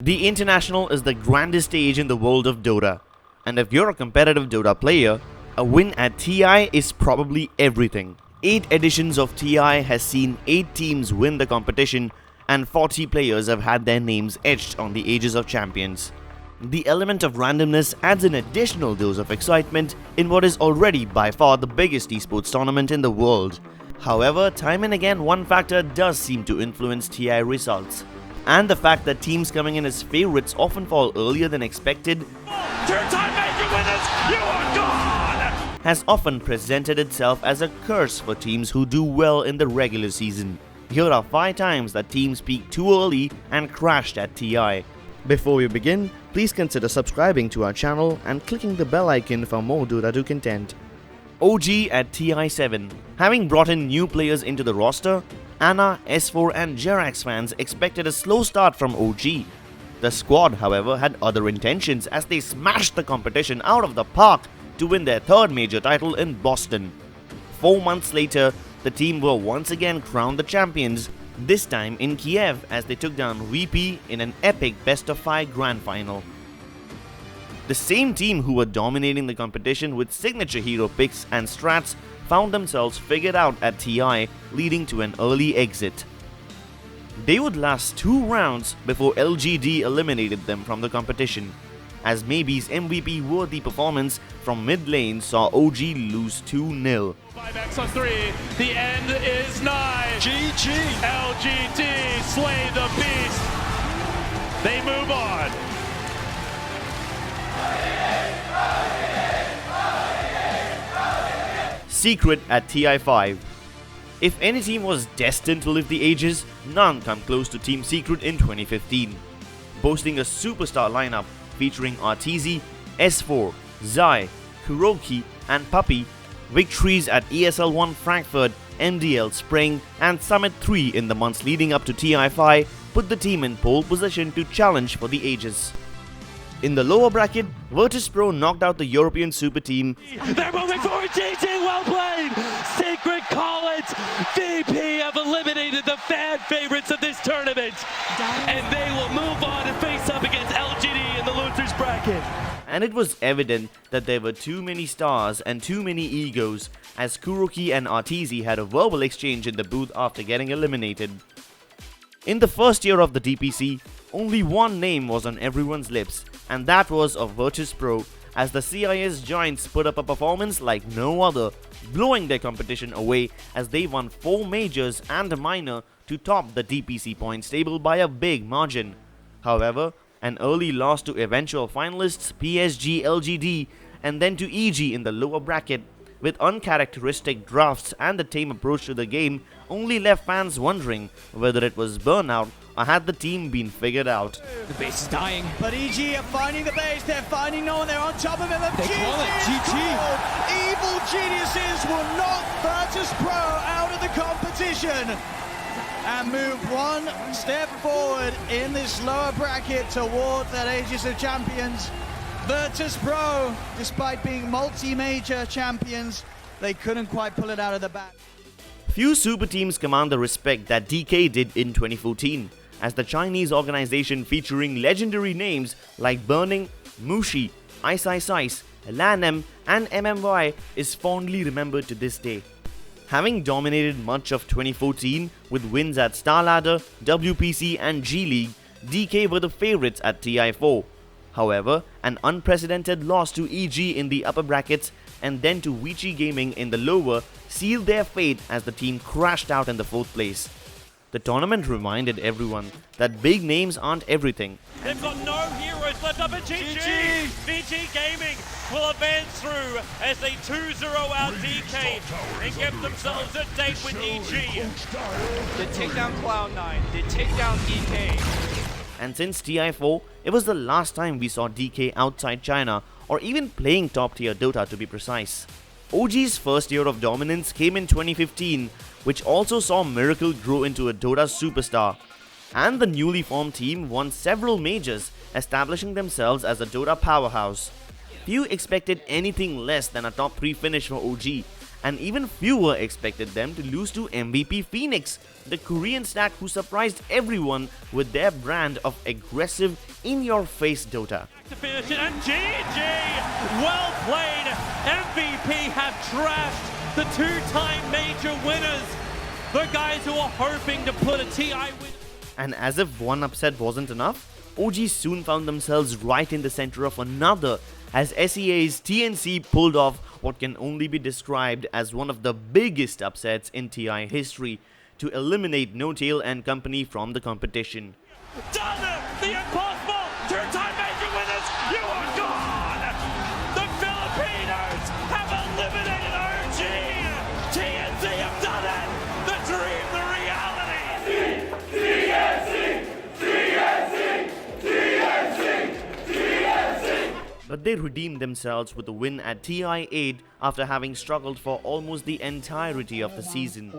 The International is the grandest stage in the world of Dota, and if you're a competitive Dota player, a win at TI is probably everything. 8 editions of TI has seen 8 teams win the competition and 40 players have had their names etched on the Aegis of Champions. The element of randomness adds an additional dose of excitement in what is already by far the biggest esports tournament in the world. However, time and again one factor does seem to influence TI results. And the fact that teams coming in as favorites often fall earlier than expected Two-time major winners, you are gone! Has often presented itself as a curse for teams who do well in the regular season. Here are 5 times that teams peaked too early and crashed at TI. Before we begin, please consider subscribing to our channel and clicking the bell icon for more Dota 2 content. OG at TI7. Having brought in new players into the roster, Ana, S4 and Jerax fans expected a slow start from OG. The squad, however, had other intentions as they smashed the competition out of the park to win their 3rd major title in Boston. 4 months later, the team were once again crowned the champions, this time in Kiev as they took down VP in an epic best-of-5 grand final. The same team who were dominating the competition with signature hero picks and strats found themselves figured out at TI, leading to an early exit. They would last 2 rounds before LGD eliminated them from the competition, as Maybe's MVP-worthy performance from mid lane saw OG lose 2-0. 5x on 3, the end is nigh. GG! LGD slay the beast. They move on. Secret at TI5. If any team was destined to lift the Aegis, none come close to Team Secret in 2015. Boasting a superstar lineup featuring Arteezy, S4, Zai, Kuroki and Puppy, victories at ESL1 Frankfurt, MDL Spring and Summit 3 in the months leading up to TI5 put the team in pole position to challenge for the Aegis. In the lower bracket, Virtus.pro knocked out the European super team. They're moving forward, GG, well played! Secret College, VP have eliminated the fan favorites of this tournament. And they will move on and face up against LGD in the losers bracket. And it was evident that there were too many stars and too many egos, as Kuroki and Arteezy had a verbal exchange in the booth after getting eliminated. In the first year of the DPC, only one name was on everyone's lips, and that was of Virtus.pro, as the CIS giants put up a performance like no other, blowing their competition away as they won 4 majors and a minor to top the DPC points table by a big margin. However, an early loss to eventual finalists PSG LGD and then to EG in the lower bracket, with uncharacteristic drafts and the tame approach to the game, only left fans wondering whether it was burnout or had the team been figured out. The base is dying. But EG are finding the base, they're finding no one, they're on top of it. They call it GG. Evil geniuses will knock Virtus.pro out of the competition and move 1 step forward in this lower bracket towards that Aegis of Champions. Virtus.pro, despite being multi-major champions, they couldn't quite pull it out of the bag. Few super teams command the respect that DK did in 2014, as the Chinese organization featuring legendary names like Burning, Mushi, Ice Ice Ice, LANM and MMY is fondly remembered to this day. Having dominated much of 2014 with wins at StarLadder, WPC and G League, DK were the favorites at TI4. However, an unprecedented loss to EG in the upper brackets and then to Vici Gaming in the lower sealed their fate as the team crashed out in the 4th place. The tournament reminded everyone that big names aren't everything. They've got no heroes left up at GG. VG Gaming will advance through as they 2-0 out DK and get themselves a date with EG. They take down Cloud9, they take down EK. And since TI4, it was the last time we saw DK outside China or even playing top tier Dota to be precise. OG's first year of dominance came in 2015, which also saw Miracle grow into a Dota superstar. And the newly formed team won several majors, establishing themselves as a Dota powerhouse. Few expected anything less than a top 3 finish for OG, and even fewer expected them to lose to MVP Phoenix, the Korean stack who surprised everyone with their brand of aggressive, in-your-face Dota. To finish it, and GG! Well played! MVP have trashed the two-time major winners, the guys who are hoping to put a TI win. And as if one upset wasn't enough, OG soon found themselves right in the center of another as SEA's TNC pulled off what can only be described as one of the biggest upsets in TI history to eliminate No Tail and company from the competition. Done it! The impossible! Two-time major winners! You are gone! The Filipinos have eliminated OG! TNC have done it! The dream, the reality! TNC! TNC! TNC! TNC! But they redeemed themselves with a win at TI 8 after having struggled for almost the entirety of the season.